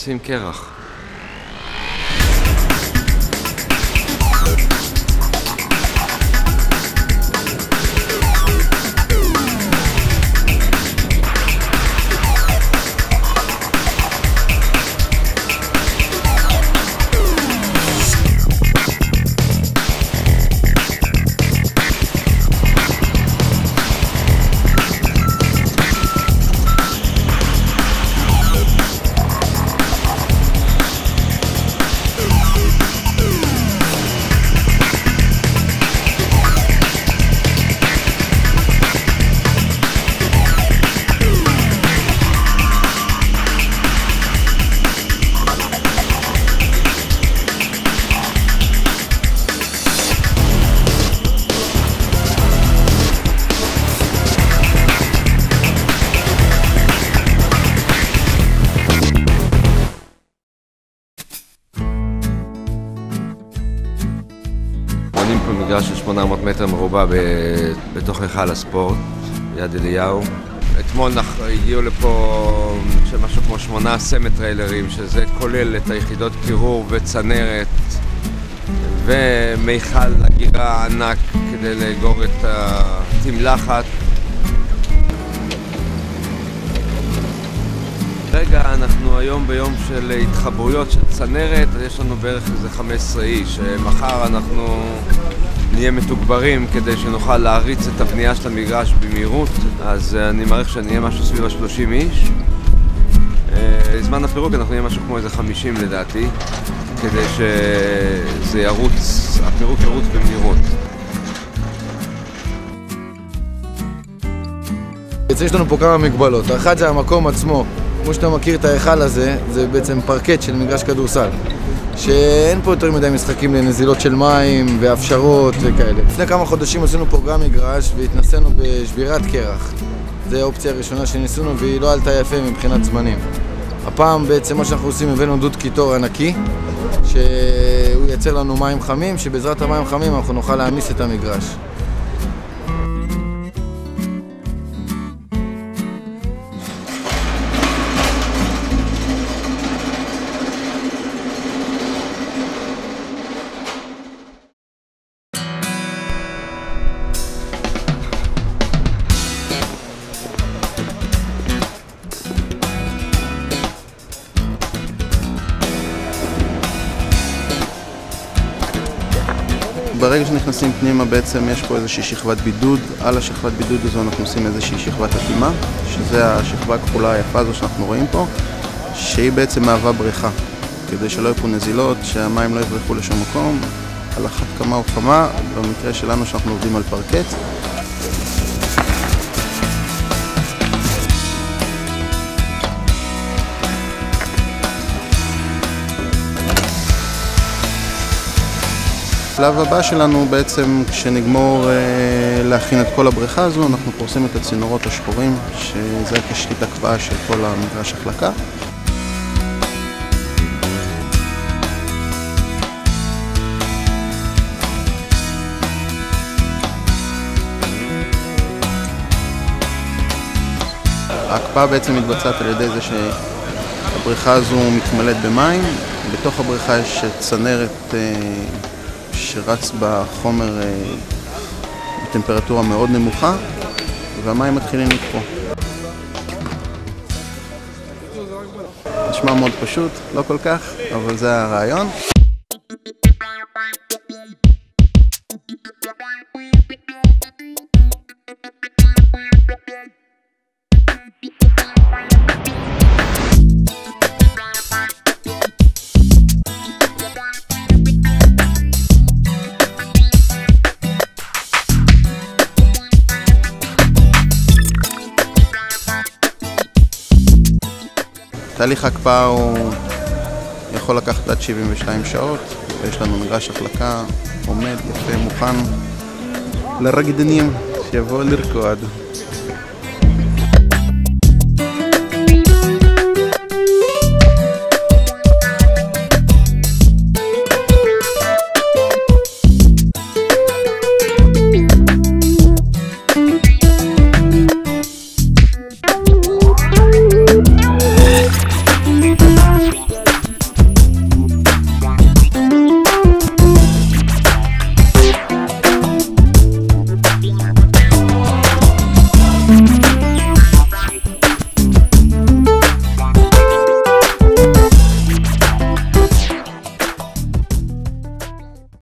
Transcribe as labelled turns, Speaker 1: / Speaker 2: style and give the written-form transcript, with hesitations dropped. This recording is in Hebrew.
Speaker 1: לשים קרח. בונים פה מגרש של 800 מטר מרובע בתוך היכל הספורט, יד אליהו. אתמול הגיעו לפה משהו כמו 8 סמי-טריילרים, שזה כולל את היחידות קירור וצנרת ומיכל אגירה ענק כדי לאגור את התמלחת. רגע, אנחנו היום ביום של התחברויות של צנרת, יש לנו בערך איזה 15 איש. מחר אנחנו נהיה מתוגברים כדי שנוכל להריץ את הבנייה של המגרש במהירות, אז אני מעריך שנהיה משהו סביב ה-30 איש. זמן הפירוק אנחנו נהיה משהו כמו איזה 50 לדעתי, כדי שזה ירוץ, הפירוק ירוץ במהירות.
Speaker 2: יש לנו פה כמה מגבלות. האחת זה המקום עצמו. כמו שאתה מכיר את ההיכל הזה, זה בעצם פרקט של מגרש כדורסל. שאין פה יותר מדי משחקים לנזילות של מים והפשרות וכאלה. לפני כמה חודשים עשינו פה גם מגרש והתנסינו בשבירת קרח. זו האופציה הראשונה שניסינו והיא לא עלתה יפה מבחינת זמנים. הפעם בעצם מה שאנחנו עושים, הבאנו דוד קיטור ענקי, שהוא ייצר לנו מים חמים, שבעזרת המים חמים אנחנו נוכל להעמיס את המגרש.
Speaker 3: ברגע שנכנסים פנימה בעצם יש פה איזושהי שכבת בידוד. על השכבת בידוד הזו אנחנו עושים איזושהי שכבת אטימה, שזה השכבה הכחולה היפה הזו שאנחנו רואים פה, שהיא בעצם מהווה בריכה, כדי שלא יהיו פה נזילות, שהמים לא יברחו לשום מקום. על אחת כמה וכמה, במקרה שלנו שאנחנו עובדים על פרקט. השלב הבא שלנו בעצם, כשנגמור להכין את כל הבריכה הזו, אנחנו פורסים את הצינורות השחורים, שזה תשתית הקבעה של כל המגרש החלקה. ההקפאה בעצם מתבצעת על ידי זה שהבריכה הזו מתמלאת במים. בתוך הבריכה יש צנרת שרץ בחומר בטמפרטורה מאוד נמוכה, והמים מתחילים לקפוא. נשמע מאוד פשוט, לא כל כך, אבל זה הרעיון. תהליך ההקפאה הוא יכול לקחת עד 72 שעות, ויש לנו מגרש החלקה עומד יפה, מוכן לרקדנים שיבואו לרקוד.